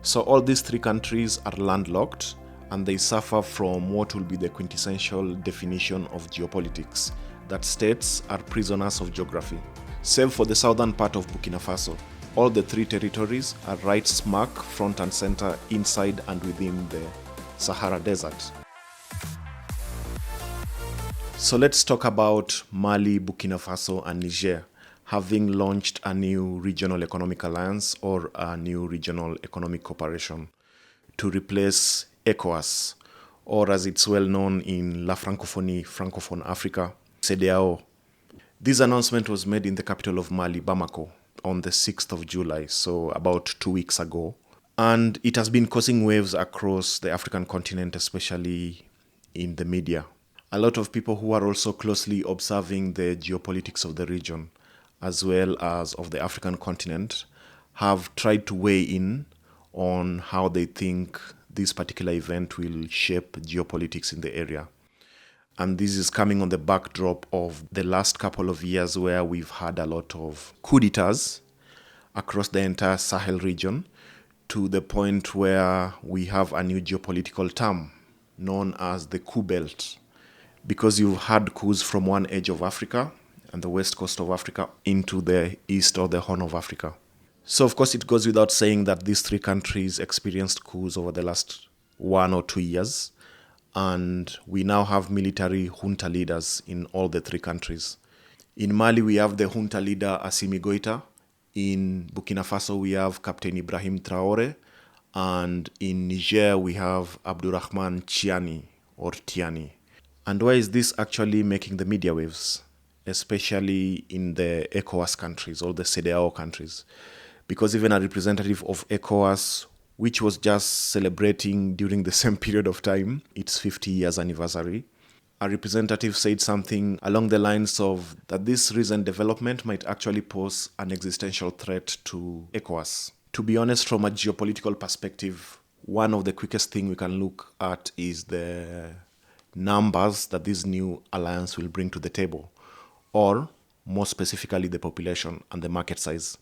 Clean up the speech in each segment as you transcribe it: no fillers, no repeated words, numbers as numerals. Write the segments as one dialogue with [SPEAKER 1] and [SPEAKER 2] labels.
[SPEAKER 1] So all these three countries are landlocked and they suffer from what will be the quintessential definition of geopolitics, that states are prisoners of geography. Save for the southern part of Burkina Faso, all the three territories are right smack front and center inside and within the Sahara Desert. So let's talk about Mali, Burkina Faso and Niger having launched a new regional economic alliance or a new regional economic cooperation to replace ECOWAS, or as it's well known in La Francophonie, Francophone Africa, CEDEAO. This announcement was made in the capital of Mali, Bamako, on the 6th of July, so about 2 weeks ago. And it has been causing waves across the African continent, especially in the media. A lot of people who are also closely observing the geopolitics of the region, as well as of the African continent, have tried to weigh in on how they think this particular event will shape geopolitics in the area. And this is coming on the backdrop of the last couple of years where we've had a lot of coup d'etats across the entire Sahel region, to the point where we have a new geopolitical term known as the coup belt. Because you've had coups from one edge of Africa and the west coast of Africa into the east or the Horn of Africa. So of course it goes without saying that these three countries experienced coups over the last 1 or 2 years, and we now have military junta leaders in all the three countries. In Mali we have the junta leader Assimi Goïta, in Burkina Faso we have Captain Ibrahim Traoré, and in Niger we have Abdurrahman Chiani or Tiani. And why is this actually making the media waves, especially in the ECOWAS countries or the CEDEAO countries? Because even a representative of ECOWAS, which was just celebrating during the same period of time its 50 years anniversary, a representative said something along the lines of that this recent development might actually pose an existential threat to ECOWAS. To be honest, from a geopolitical perspective, one of the quickest things we can look at is the numbers that this new alliance will bring to the table, or more specifically the population and the market size.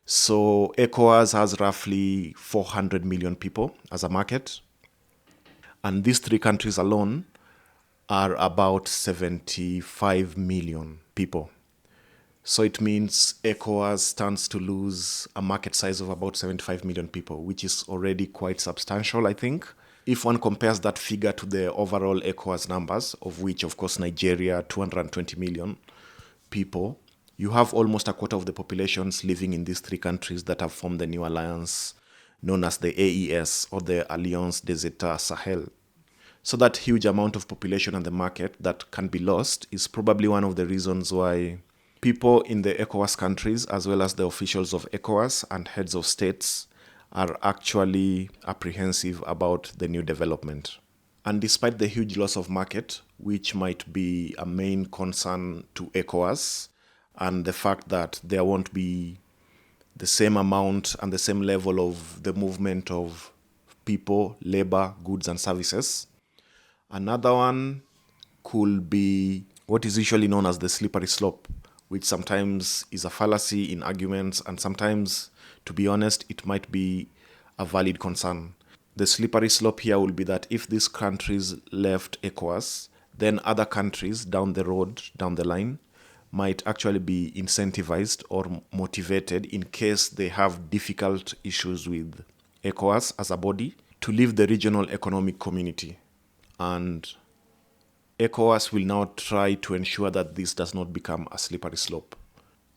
[SPEAKER 1] So ECOWAS has roughly 400 million people as a market, and these three countries alone are about 75 million people. So it means ECOWAS stands to lose a market size of about 75 million people, which is already quite substantial, I think. If one compares that figure to the overall ECOWAS numbers, of which, of course, Nigeria, 220 million people, you have almost a quarter of the populations living in these three countries that have formed the new alliance known as the AES, or the Alliance des États Sahel. So that huge amount of population and the market that can be lost is probably one of the reasons why people in the ECOWAS countries, as well as the officials of ECOWAS and heads of states, are actually apprehensive about the new development. And despite the huge loss of market, which might be a main concern to ECOWAS, and the fact that there won't be the same amount and the same level of the movement of people, labor, goods and services, another one could be what is usually known as the slippery slope, which sometimes is a fallacy in arguments, and sometimes, to be honest, it might be a valid concern. The slippery slope here will be that if these countries left ECOWAS, then other countries down the road, down the line, might actually be incentivized or motivated, in case they have difficult issues with ECOWAS as a body, to leave the regional economic community. And ECOWAS will now try to ensure that this does not become a slippery slope.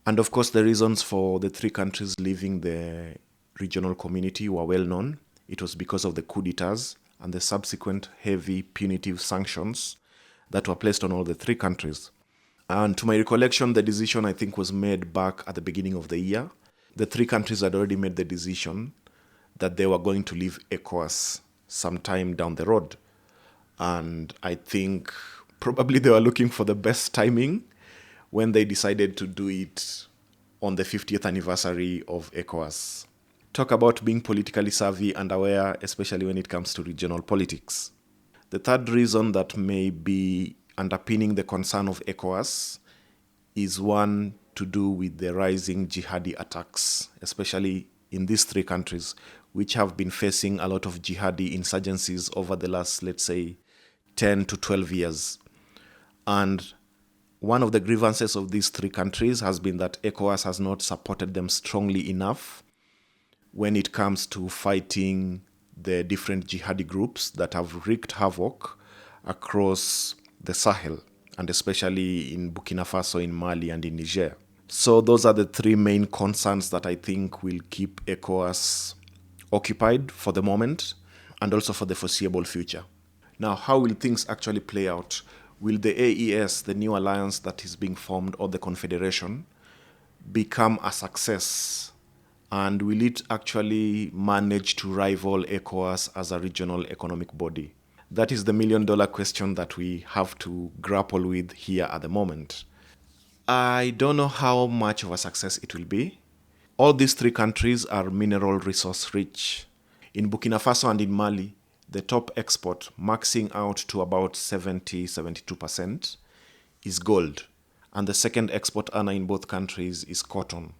[SPEAKER 1] And of course, the reasons for the three countries leaving the regional community were well known. It was because of the coup d'etats and the subsequent heavy punitive sanctions that were placed on all the three countries. And to my recollection, the decision, I think, was made back at the beginning of the year. The three countries had already made the decision that they were going to leave ECOWAS sometime down the road. And I think probably they were looking for the best timing when they decided to do it on the 50th anniversary of ECOWAS. Talk about being politically savvy and aware, especially when it comes to regional politics. The third reason that may be underpinning the concern of ECOWAS is one to do with the rising Jihadi attacks, especially in these three countries, which have been facing a lot of jihadi insurgencies over the last, let's say, 10 to 12 years. And one of the grievances of these three countries has been that ECOWAS has not supported them strongly enough when it comes to fighting the different jihadi groups that have wreaked havoc across the Sahel, and especially in Burkina Faso, in Mali, and in Niger. So those are the three main concerns that I think will keep ECOWAS occupied for the moment and also for the foreseeable future. Now, how will things actually play out? Will the AES, the new alliance that is being formed, or the Confederation, become a success? And will it actually manage to rival ECOWAS as a regional economic body? That is the million-dollar question that we have to grapple with here at the moment. I don't know how much of a success it will be. All these three countries are mineral resource rich. In Burkina Faso and in Mali, the top export, maxing out to about 72% is gold. And the second export earner in both countries is cotton.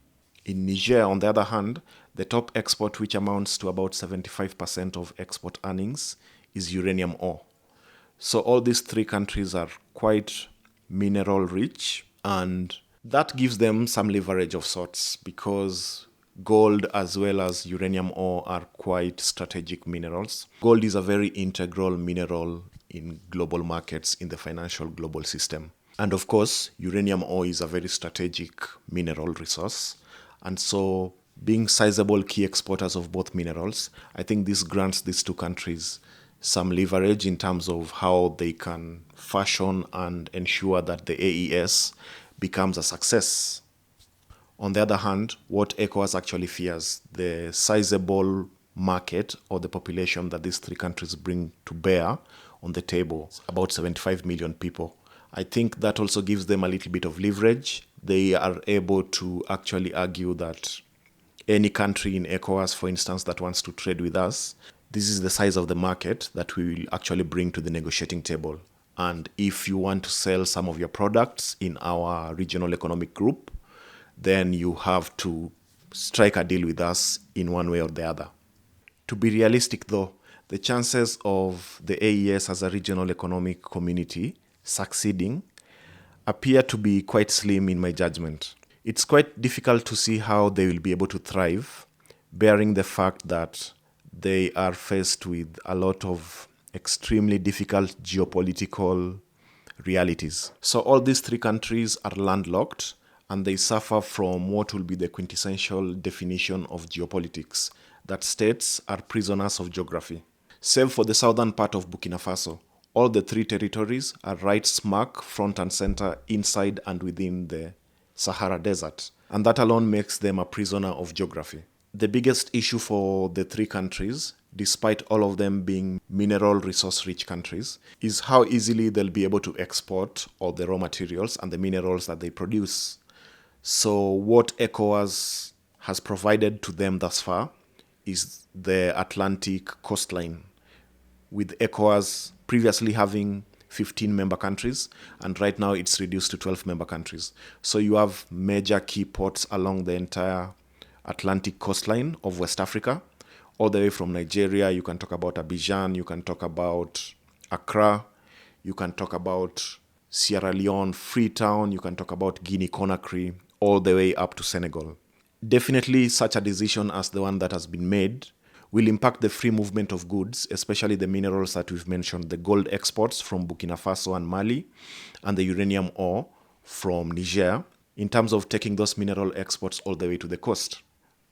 [SPEAKER 1] In Niger, on the other hand, the top export, which amounts to about 75% of export earnings, is uranium ore. So all these three countries are quite mineral rich, and that gives them some leverage of sorts because gold as well as uranium ore are quite strategic minerals. Gold is a very integral mineral in global markets, in the financial global system. And of course, uranium ore is a very strategic mineral resource. And so being sizable key exporters of both minerals, I think this grants these two countries some leverage in terms of how they can fashion and ensure that the AES becomes a success. On the other hand, what ECOWAS actually fears, the sizable market or the population that these three countries bring to bear on the table, about 75 million people. I think that also gives them a little bit of leverage. They are able to actually argue that any country in ECOWAS, for instance, that wants to trade with us, this is the size of the market that we will actually bring to the negotiating table. And if you want to sell some of your products in our regional economic group, then you have to strike a deal with us in one way or the other. To be realistic though, the chances of the AES as a regional economic community succeeding appear to be quite slim in my judgment. It's quite difficult to see how they will be able to thrive, bearing the fact that they are faced with a lot of extremely difficult geopolitical realities. So all these three countries are landlocked and they suffer from what will be the quintessential definition of geopolitics, that states are prisoners of geography. Save for the southern part of Burkina Faso, all the three territories are right smack front and center inside and within the Sahara Desert, and that alone makes them a prisoner of geography. The biggest issue for the three countries, despite all of them being mineral resource-rich countries, is how easily they'll be able to export all the raw materials and the minerals that they produce. So what ECOWAS has provided to them thus far is the Atlantic coastline, with ECOWAS previously having 15 member countries, and right now it's reduced to 12 member countries. So you have major key ports along the entire Atlantic coastline of West Africa, all the way from Nigeria. You can talk about Abidjan, you can talk about Accra, you can talk about Sierra Leone, Freetown, you can talk about Guinea-Conakry, all the way up to Senegal. Definitely such a decision as the one that has been made will impact the free movement of goods, especially the minerals that we've mentioned, the gold exports from Burkina Faso and Mali, and the uranium ore from Niger, in terms of taking those mineral exports all the way to the coast.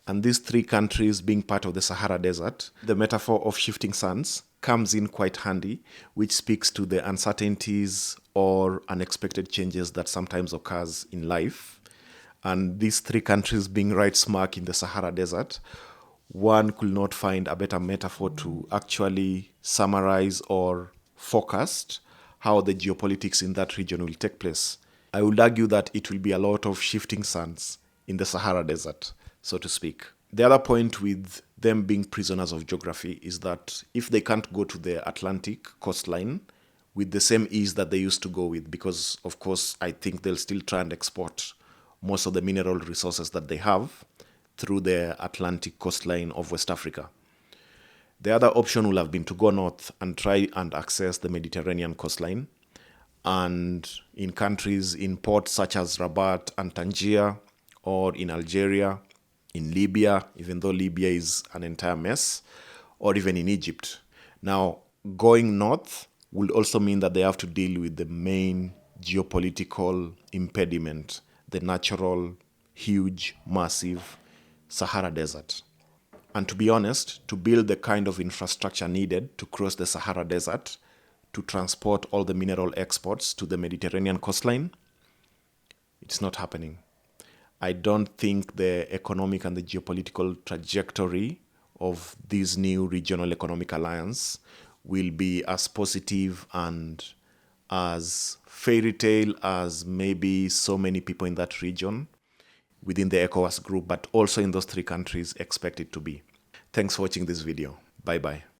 [SPEAKER 1] And these three countries being part of the Sahara Desert, the metaphor of shifting sands comes in quite handy, which speaks to the uncertainties or unexpected changes that sometimes occurs in life. And these three countries being right smack in the Sahara Desert, one could not find a better metaphor to actually summarize or forecast how the geopolitics in that region will take place. I would argue that it will be a lot of shifting sands in the Sahara Desert, so to speak. The other point with them being prisoners of geography is that if they can't go to the Atlantic coastline with the same ease that they used to go with, because of course I think they'll still try and export most of the mineral resources that they have through the Atlantic coastline of West Africa. The other option will have been to go north and try and access the Mediterranean coastline. And in countries, in ports such as Rabat and Tangier, or in Algeria, in Libya, even though Libya is an entire mess, or even in Egypt. Now, going north will also mean that they have to deal with the main geopolitical impediment, the natural, huge, massive Sahara Desert. And to be honest, to build the kind of infrastructure needed to cross the Sahara Desert, to transport all the mineral exports to the Mediterranean coastline, it's not happening. I don't think the economic and the geopolitical trajectory of this new regional economic alliance will be as positive and as fairy tale as maybe so many people in that region within the ECOWAS group, but also in those three countries expect it to be. Thanks for watching this video. Bye-bye.